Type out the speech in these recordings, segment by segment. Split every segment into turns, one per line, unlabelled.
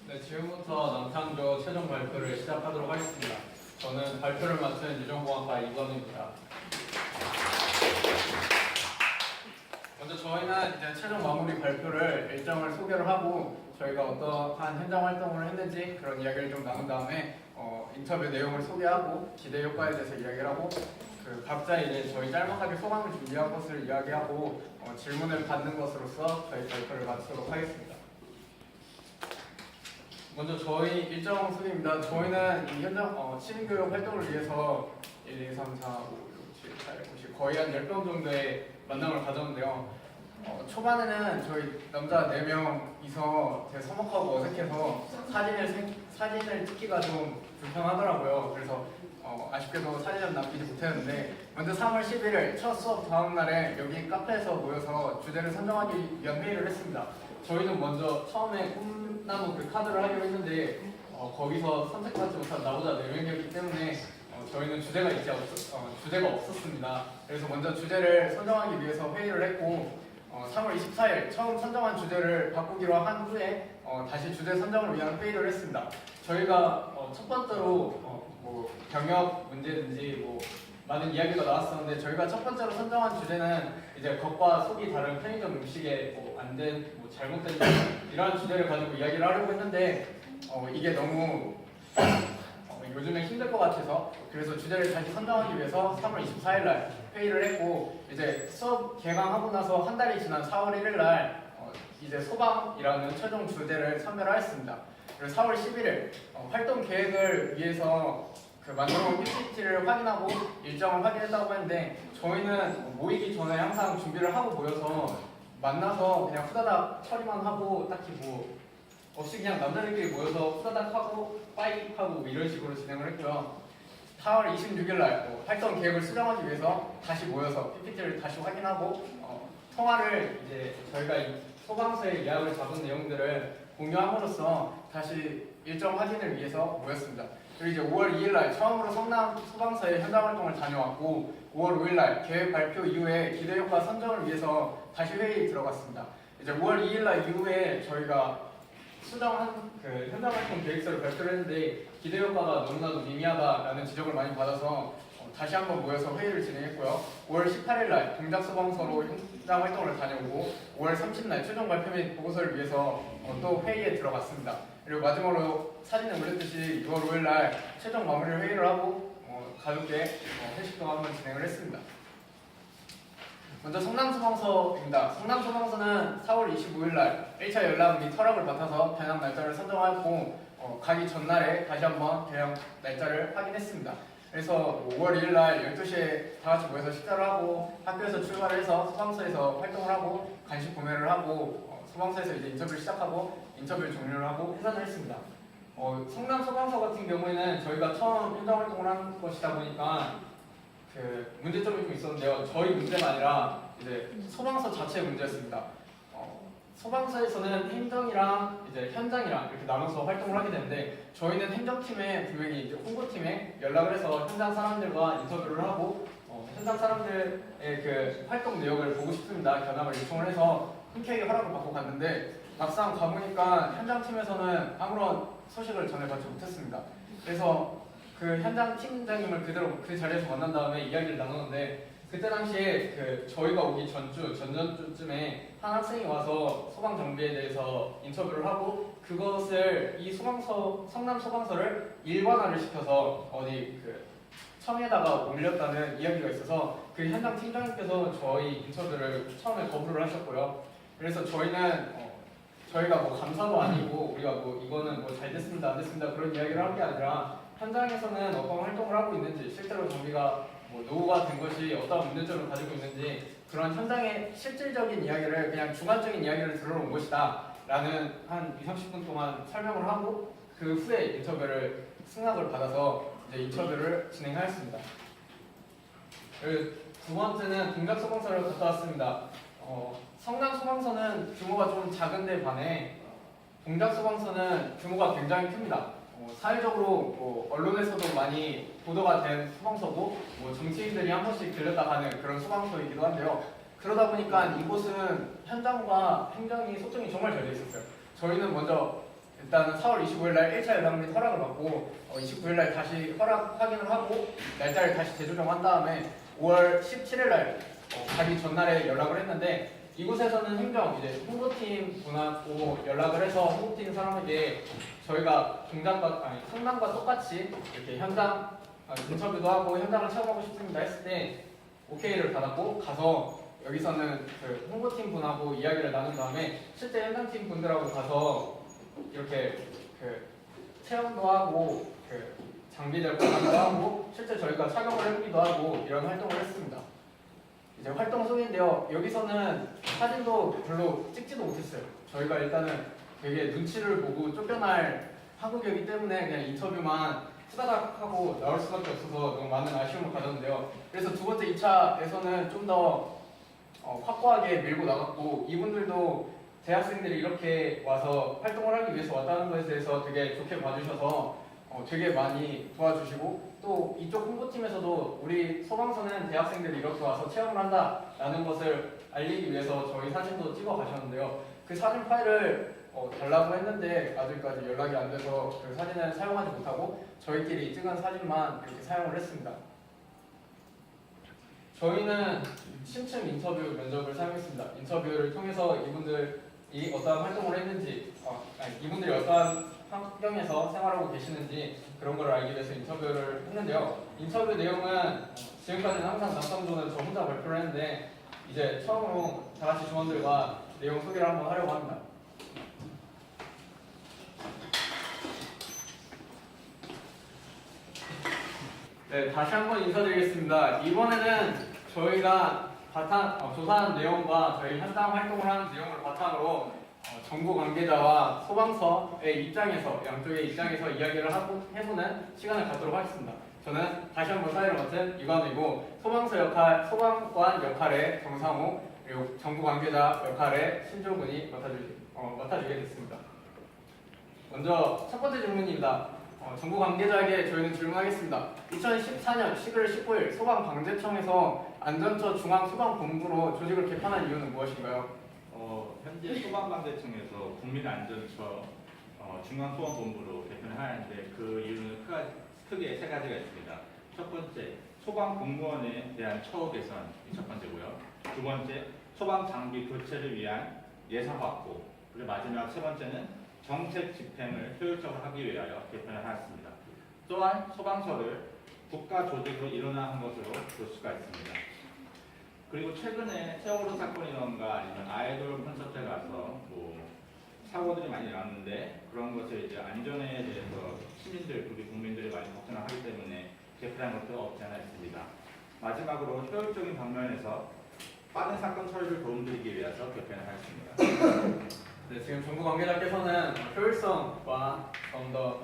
네, 지금부터 남창조 최종 발표를 시작하도록 하겠습니다. 저는 발표를 맡은 유전공학과 이건우입니다. 먼저 저희는 이제 최종 마무리 발표를 일정을 소개를 하고 저희가 어떠한 현장 활동을 했는지 그런 이야기를 좀 나눈 다음에 인터뷰 내용을 소개하고 기대 효과에 대해서 이야기를 하고 각자 이제 저희 짤막하게 소감을 준비한 것을 이야기하고 질문을 받는 것으로서 저희 발표를 마치도록 하겠습니다. 먼저 저희 일정 소개입니다. 저희는 이 현장 시민교육 활동을 위해서 1, 2, 3, 4, 5, 6, 7, 8, 9, 10 거의 한 10명 정도의 만남을 가졌는데요. 초반에는 저희 남자 4명이서 되게 서먹하고 어색해서 사진을 찍기가 좀 불편하더라고요. 그래서 아쉽게도 사진을 남기지 못했는데 먼저 3월 11일 첫 수업 다음 날에 여기 카페에서 모여서 주제를 선정하기 위한 회의를 했습니다. 저희는 먼저 처음에 꿈나무 그 카드를 하기로 했는데 거기서 선택받지 못한 나보다 4명이었기 때문에 저희는 주제가 없었습니다. 그래서 먼저 주제를 선정하기 위해서 회의를 했고 3월 24일 처음 선정한 주제를 바꾸기로 한 후에 다시 주제 선정을 위한 회의를 했습니다. 저희가 첫 번째로 뭐 병역 문제든지 뭐 많은 이야기가 나왔었는데 저희가 첫 번째로 선정한 주제는 이제 겉과 속이 다른 편의점 음식에 뭐 잘못된 이러한 주제를 가지고 이야기를 하려고 했는데 이게 너무 요즘에 힘들 것 같아서 그래서 주제를 다시 선정하기 위해서 3월 24일 날 회의를 했고 이제 수업 개강하고 나서 한 달이 지난 4월 1일 날 이제 소방이라는 최종 주제를 선별하였습니다. 그리고 4월 11일 활동 계획을 위해서 만들어온 PPT를 확인하고 일정을 확인했다고 했는데 저희는 모이기 전에 항상 준비를 하고 모여서 만나서 그냥 후다닥 처리만 하고 딱히 뭐 없이 그냥 남자들끼리 모여서 후다닥 하고 빠이 하고 이런 식으로 진행을 했고요. 4월 26일 날 활동 계획을 수정하기 위해서 다시 모여서 PPT를 다시 확인하고 통화를 이제 저희가 소방서에 예약을 잡은 내용들을 공유함으로써 다시 일정 확인을 위해서 모였습니다. 그리고 이제 5월 2일 날 처음으로 성남 소방서에 현장 활동을 다녀왔고 5월 5일 날 계획 발표 이후에 기대 효과 선정을 위해서 다시 회의에 들어갔습니다. 이제 5월 2일 날 이후에 저희가 수정한 현장 활동 계획서를 발표를 했는데 기대 효과가 너무나도 미미하다라는 지적을 많이 받아서 다시 한번 모여서 회의를 진행했고요. 5월 18일 날 동작 소방서로 현장 활동을 다녀오고 5월 30일 날 최종 발표 및 보고서를 위해서 또 회의에 들어갔습니다. 그리고 마지막으로 사진에 올렸듯이 6월 5일 날 최종 마무리 회의를 하고 가볍게 회식도 한번 진행을 했습니다. 먼저 성남소방서입니다. 성남소방서는 4월 25일 날 1차 연락 및 허락을 받아서 개항 날짜를 선정하였고 가기 전날에 다시 한번 개항 날짜를 확인했습니다. 그래서 5월 2일 날 12시에 다 같이 모여서 식사를 하고 학교에서 출발을 해서 소방서에서 활동을 하고 간식 구매를 하고 소방서에서 이제 인터뷰를 시작하고 인터뷰를 종료를 하고 해산을 했습니다. 성남 소방서 같은 경우에는 저희가 처음 현장 활동을 한 것이다 보니까 문제점이 좀 있었는데요. 저희 문제가 아니라 이제 소방서 자체의 문제였습니다. 소방서에서는 행정이랑 이제 현장이랑 이렇게 나눠서 활동을 하게 되는데 저희는 행정팀에 분명히 이제 홍보팀에 연락을 해서 현장 사람들과 인터뷰를 하고 현장 사람들의 활동 내역을 보고 싶습니다. 견학을 요청을 해서 흔쾌히 허락을 받고 갔는데 막상 가보니까 현장팀에서는 아무런 소식을 전해받지 못했습니다. 그래서 현장 팀장님을 그대로 그 자리에서 만난 다음에 이야기를 나누는데 그때 당시에 저희가 오기 전전주쯤에 한 학생이 와서 소방 정비에 대해서 인터뷰를 하고 그것을 이 성남 소방서를 일반화를 시켜서 어디 청에다가 올렸다는 이야기가 있어서 그 현장 팀장님께서 저희 인터뷰를 처음에 거부를 하셨고요. 그래서 저희가 뭐 감사도 아니고 우리가 뭐 이거는 뭐 잘 됐습니다 안 됐습니다 그런 이야기를 한 게 아니라 현장에서는 어떤 활동을 하고 있는지 실제로 정비가 뭐 노후가 된 것이 어떤 문제점을 가지고 있는지 그런 현장의 실질적인 이야기를 그냥 주관적인 이야기를 들어온 것이다 라는 한 20-30분 동안 설명을 하고 그 후에 인터뷰를 승낙을 받아서 이제 인터뷰를 진행하였습니다. 그리고 두 번째는 동작 소방서를 갔다 왔습니다. 성남 소방서는 규모가 좀 작은데 반해 동작 소방서는 규모가 굉장히 큽니다. 사회적으로 언론에서도 많이 보도가 된 소방서고 정치인들이 한 번씩 들렸다 가는 그런 소방서이기도 한데요. 그러다 보니까 이곳은 현장과 행정이 소통이 정말 잘 돼 있었어요. 저희는 먼저 일단 4월 25일 날 1차 연락 및 허락을 받고 29일 날 다시 허락 확인을 하고 날짜를 다시 재조정한 다음에 5월 17일 날 가기 전날에 연락을 했는데 이곳에서는 행정 이제 홍보팀 분하고 연락을 해서 홍보팀 사람에게 저희가 상담과 똑같이 이렇게 현장 인터뷰도 하고 현장을 체험하고 싶습니다 했을 때 오케이를 받았고 가서 여기서는 그 홍보팀 분하고 이야기를 나눈 다음에 실제 현장팀 분들하고 가서 이렇게 그 체험도 하고 그 장비들 보관도 하고 실제 저희가 착용을 해보기도 하고 이런 활동을 했습니다. 이제 활동 소개인데요. 여기서는 사진도 별로 찍지도 못했어요. 저희가 일단은 되게 눈치를 보고 쫓겨날 한국이기 때문에 그냥 인터뷰만 후다닥 하고 나올 수밖에 없어서 너무 많은 아쉬움을 가졌는데요. 그래서 두 번째 2차에서는 좀 더 확고하게 밀고 나갔고 이분들도 대학생들이 이렇게 와서 활동을 하기 위해서 왔다는 것에 대해서 되게 좋게 봐주셔서 되게 많이 도와주시고 또 이쪽 홍보팀에서도 우리 소방서는 대학생들이 이렇게 와서 체험을 한다라는 것을 알리기 위해서 저희 사진도 찍어 가셨는데요. 그 사진 파일을 달라고 했는데 아직까지 연락이 안 돼서 그 사진을 사용하지 못하고 저희끼리 찍은 사진만 이렇게 사용을 했습니다. 저희는 심층 인터뷰 면접을 사용했습니다. 인터뷰를 통해서 이분들이 어떠한 활동을 했는지, 이분들이 어떠한 환경에서 생활하고 계시는지 그런 걸 알기 위해서 인터뷰를 했는데요. 인터뷰 내용은 지금까지는 항상 남성조는 저 혼자 발표를 했는데 이제 처음으로 다 같이 조원들과 내용 소개를 한번 하려고 합니다. 네, 다시 한번 인사드리겠습니다. 이번에는 저희가 조사한 내용과 저희 현장 활동을 하는 내용을 바탕으로 정부 관계자와 소방서의 입장에서 양쪽의 입장에서 이야기를 해보는 시간을 갖도록 하겠습니다. 저는 다시 한번 사회를 맡은 이관우이고 소방관 역할의 정상우 그리고 정부 관계자 역할의 신종근이 맡아주게 됐습니다. 먼저 첫 번째 질문입니다. 정부 관계자에게 저희는 질문하겠습니다. 2014년 11월 15일 소방방재청에서 안전처 중앙소방본부로 조직을 개편한 이유는 무엇인가요?
현재 소방방재청에서 국민안전처 중앙소방본부로 개편을 하는데 그 이유는 크게 세 가지가 있습니다. 첫 번째, 소방공무원에 대한 처우 개선이 첫 번째고요. 두 번째, 소방장비 교체를 위한 예산 확보. 그리고 마지막 세 번째는 정책 집행을 효율적으로 하기 위하여 개편을 하였습니다. 또한 소방서를 국가 조직으로 일원화한 것으로 볼 수가 있습니다. 그리고 최근에 세월호 사건이던가 아니면 아이돌 콘서트에 가서 사고들이 많이 일어났는데 그런 것에 이제 안전에 대해서 시민들, 우리 국민들이 많이 걱정을 하기 때문에 개편한 것도 없지 않아 있습니다. 마지막으로 효율적인 방면에서 빠른 사건 처리를 도움드리기 위해서 개편을 하였습니다.
네, 지금 정부 관계자께서는 효율성과 좀 더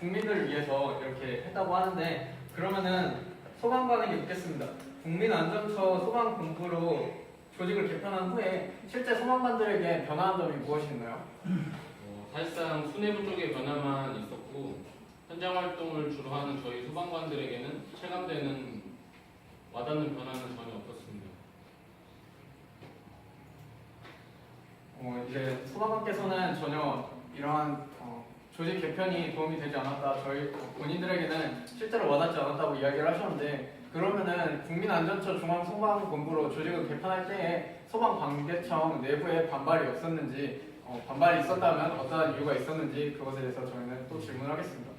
국민들을 위해서 이렇게 했다고 하는데 그러면은 소방관에게 묻겠습니다. 국민안전처 소방본부로 조직을 개편한 후에 실제 소방관들에게 변화한 점이 무엇인가요?
사실상 수뇌부 쪽의 변화만 있었고 현장 활동을 주로 하는 저희 소방관들에게는 체감되는 와닿는 변화는 전혀 없었습니다.
이제 소방관께서는 전혀 이러한 조직 개편이 도움이 되지 않았다, 저희 본인들에게는 실제로 와닿지 않았다고 이야기를 하셨는데 그러면은 국민안전처 중앙소방본부로 조직을 개편할 때에 소방방재청 내부에 반발이 없었는지 반발이 있었다면 어떠한 이유가 있었는지 그것에 대해서 저희는 또 질문하겠습니다.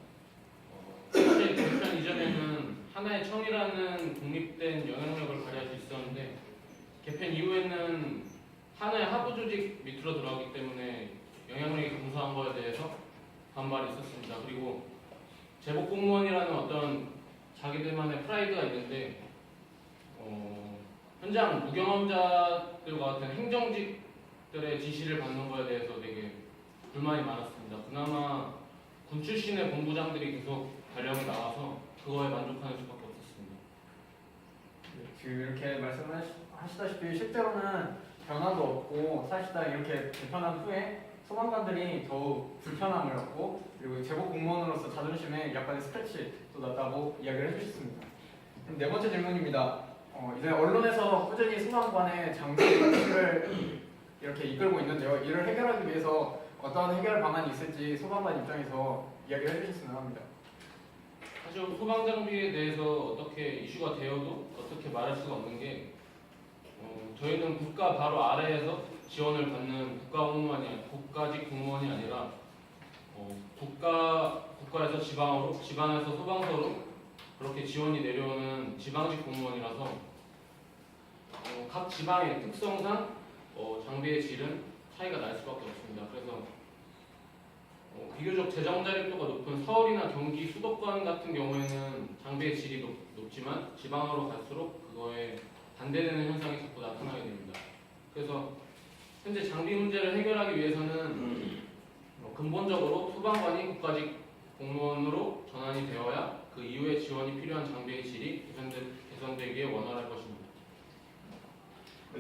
사실 개편 이전에는 하나의 청이라는 독립된 영향력을 발휘할 수 있었는데 개편 이후에는 하나의 하부 조직 밑으로 들어가기 때문에 영향력이 감소한 거에 대해서 반발이 있었습니다. 그리고 제복 공무원이라는 어떤 자기들만의 프라이드가 있는데 현장 무경험자들과 같은 행정직들의 지시를 받는 거에 대해서 되게 불만이 많았습니다. 그나마 군 출신의 본부장들이 계속 발령이 나와서 그거에 만족하는 수밖에 없었습니다.
이렇게 말씀하시다시피 실제로는 변화도 없고 사실상 이렇게 개편한 후에 소방관들이 더욱 불편함을 얻고 그리고 제복 공무원으로서 자존심에 약간의 스크래치도 났다고 이야기를 해주셨습니다. 그럼 네 번째 질문입니다. 이제 언론에서 꾸준히 소방관의 장비 교체를 이렇게 이끌고 있는데요. 이를 해결하기 위해서 어떤 해결 방안이 있을지 소방관 입장에서 이야기를 해주셨으면 합니다.
사실 소방 장비에 대해서 어떻게 이슈가 되어도 어떻게 말할 수가 없는 게 저희는 국가 바로 아래에서 지원을 받는 국가직 공무원이 아니라 국가에서 지방으로, 지방에서 소방서로 그렇게 지원이 내려오는 지방직 공무원이라서 각 지방의 특성상 장비의 질은 차이가 날 수밖에 없습니다. 그래서 비교적 재정 자립도가 높은 서울이나 경기, 수도권 같은 경우에는 장비의 질이 높지만 지방으로 갈수록 그거에 반대되는 현상이 자꾸 나타나게 됩니다. 그래서 현재 장비 문제를 해결하기 위해서는 근본적으로 소방관이 국가직 공무원으로 전환이 되어야 그 이후에 지원이 필요한 장비의 질이 개선되기에 원활할 것입니다.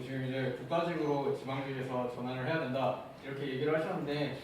지금 이제 국가직으로 지방직에서 전환을 해야 된다 이렇게 얘기를 하셨는데